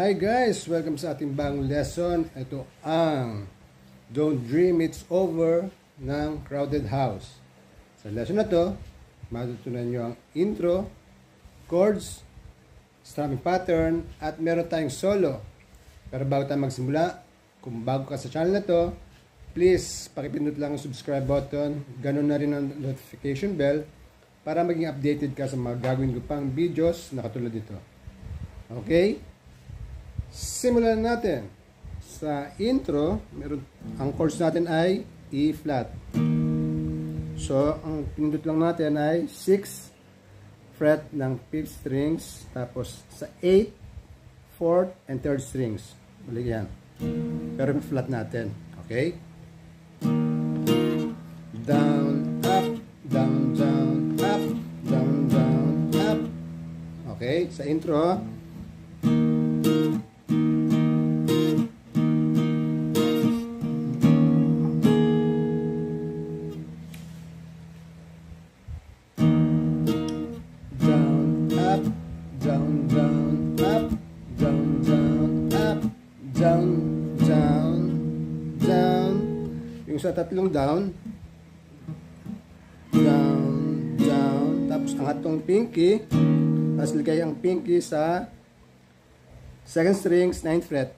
Hi guys! Welcome sa ating bagong lesson. Ito ang Don't Dream It's Over ng Crowded House. Sa lesson na to, matutunan nyo ang intro, chords, strumming pattern, at meron tayong solo. Pero bago tayo magsimula, kung bago ka sa channel na to, please pakipindot lang ang subscribe button, ganun na rin ang notification bell para maging updated ka sa mga gagawin ko pang videos na katulad dito. Okay? Simulan natin. Sa intro, ang chords natin ay E flat. So, ang pindot lang natin ay 6th fret ng 5th strings, tapos sa 8th, 4th, and 3rd strings. Balik yan. Pero flat natin. Okay? Down, up, down, down, up, down, down, up. Okay? Sa intro, yung sa tatlong down, tapos angat tong pinky, tapos ligay ang pinky sa 2nd strings, 9th fret.